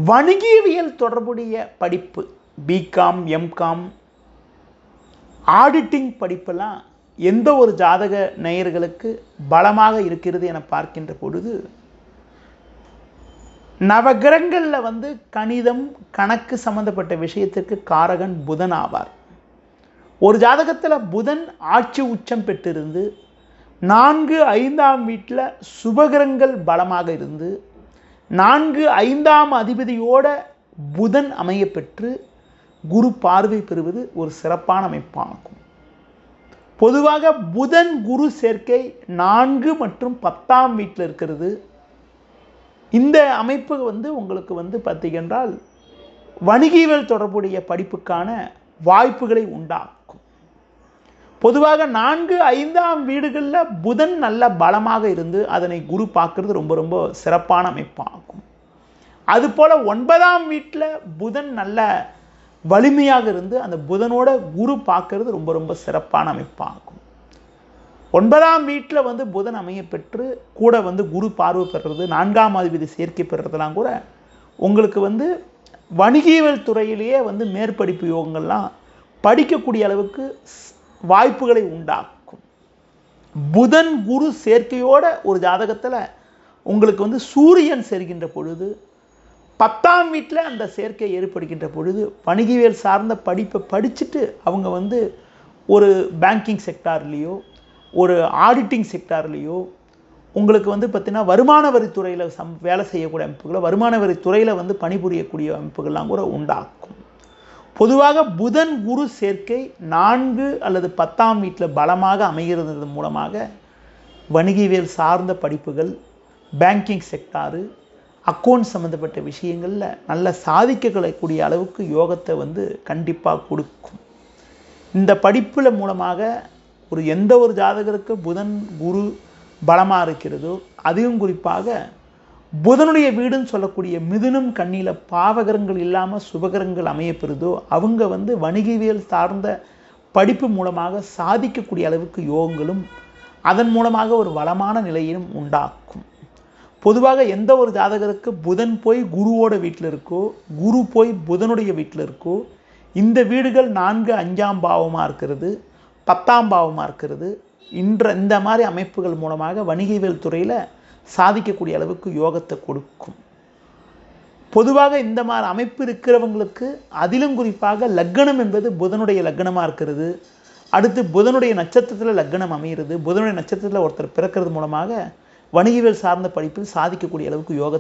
வணிகவியல் தொடர்புடைய படிப்பு பிகாம், எம்காம், ஆடிட்டிங் படிப்பெல்லாம் எந்த ஒரு ஜாதக நேயர்களுக்கு பலமாக இருக்கிறது என பார்க்கின்ற பொழுது, நவகிரகங்களில் கணிதம், கணக்கு சம்பந்தப்பட்ட விஷயத்திற்கு காரகன் புதன் ஆவார். ஒரு ஜாதகத்தில் புதன் ஆட்சி உச்சம் பெற்றிருந்து 4, 5ஆம் வீட்டில் சுபகிரகங்கள் பலமாக இருந்து 4, 5ஆம் அதிபதியோட புதன் அமைய பெற்று குரு பார்வை பெறுவது ஒரு சிறப்பான அமைப்பாகும். பொதுவாக புதன் குரு சேர்க்கை 4 மற்றும் 10ஆம் வீட்டில் இருக்கிறது. இந்த அமைப்பு உங்களுக்கு பார்த்தீங்கன்றால் வணிகவியல் தொடர்புடைய படிப்புக்கான வாய்ப்புகளை உண்டாக்கும். பொதுவாக 4, 5ஆம் வீடுகளில் புதன் நல்ல பலமாக இருந்து அதனை குரு பார்க்கறது ரொம்ப ரொம்ப சிறப்பான அமைப்பாகும். அதுபோல் 9ஆம் வீட்டில் புதன் நல்ல வலிமையாக இருந்து அந்த புதனோட குரு பார்க்கறது ரொம்ப ரொம்ப சிறப்பான அமைப்பாகும். 9ஆம் வீட்டில் புதன் அமைய பெற்று கூட குரு பார்வை பெறுறது, 4ஆம் அதிபதி சேர்க்கை பெறுறதுலாம் கூட உங்களுக்கு வணிகவியல் துறையிலேயே மேற்படிப்பு யோகங்கள்லாம் படிக்கக்கூடிய அளவுக்கு வாய்ப்புகளை உண்டாக்கும். புதன் குரு சேர்க்கையோட ஒரு ஜாதகத்தில் உங்களுக்கு சூரியன் சேர்க்கின்ற பொழுது 10ஆம் வீட்டில் அந்த சேர்க்கை ஏற்படுகின்ற பொழுது வணிகவியல் சார்ந்த படிப்பை படிச்சுட்டு அவங்க ஒரு பேங்கிங் செக்டார்லேயோ ஒரு ஆடிட்டிங் செக்டார்லேயோ உங்களுக்கு பார்த்தீங்கன்னா வருமான வரித்துறையில் வேலை செய்யக்கூடிய அமைப்புகளை, வருமான வரித்துறையில் பணிபுரியக்கூடிய அமைப்புகள்லாம் கூட உண்டாக்கும். பொதுவாக புதன் குரு சேர்க்கை 4 அல்லது 10ஆம் வீட்டில் பலமாக அமைகிறது மூலமாக வணிகவியல் சார்ந்த படிப்புகள், பேங்கிங் செக்டாரு, அக்கௌண்ட் சம்மந்தப்பட்ட விஷயங்களில் நல்ல சாதிக்கக்கூடிய அளவுக்கு யோகத்தை கண்டிப்பாக கொடுக்கும். இந்த படிப்பில் மூலமாக எந்த ஒரு ஜாதகருக்கு புதன் குரு பலமாக இருக்கிறதோ, அதுவும் குறிப்பாக புதனுடைய வீடுன்னு சொல்லக்கூடிய மிதுனம் கண்ணியில் பாவகரங்கள் இல்லாமல் சுபகரங்கள் அமையப்பெறுதோ அவங்க வணிகவியல் சார்ந்த படிப்பு மூலமாக சாதிக்கக்கூடிய அளவுக்கு யோகங்களும் அதன் மூலமாக ஒரு வளமான நிலையிலும் உண்டாக்கும். பொதுவாக எந்த ஒரு ஜாதகருக்கு புதன் போய் குருவோட வீட்டில் இருக்கோ, குரு போய் புதனுடைய வீட்டில் இருக்கோ, இந்த வீடுகள் 4, 5ஆம் பாவமாக இருக்கிறது, 10ஆம் பாவமாக இருக்கிறது, இந்த மாதிரி அமைப்புகள் மூலமாக வணிகவியல் துறையில் சாதிக்கக்கூடிய அளவுக்கு யோகத்தை கொடுக்கும். பொதுவாக இந்த மாதிரி அமைப்பு இருக்கிறவங்களுக்கு அதிலும் குறிப்பாக லக்னம் என்பது புதனுடைய லக்னமாக இருக்கிறது. அடுத்து புதனுடைய நட்சத்திரத்தில் லக்னம் அமைகிறது. புதனுடைய நட்சத்திரத்தில் ஒருத்தர் பிறக்கிறது மூலமாக வணிகவியல் சார்ந்த படிப்பில் சாதிக்கக்கூடிய அளவுக்கு யோகத்தை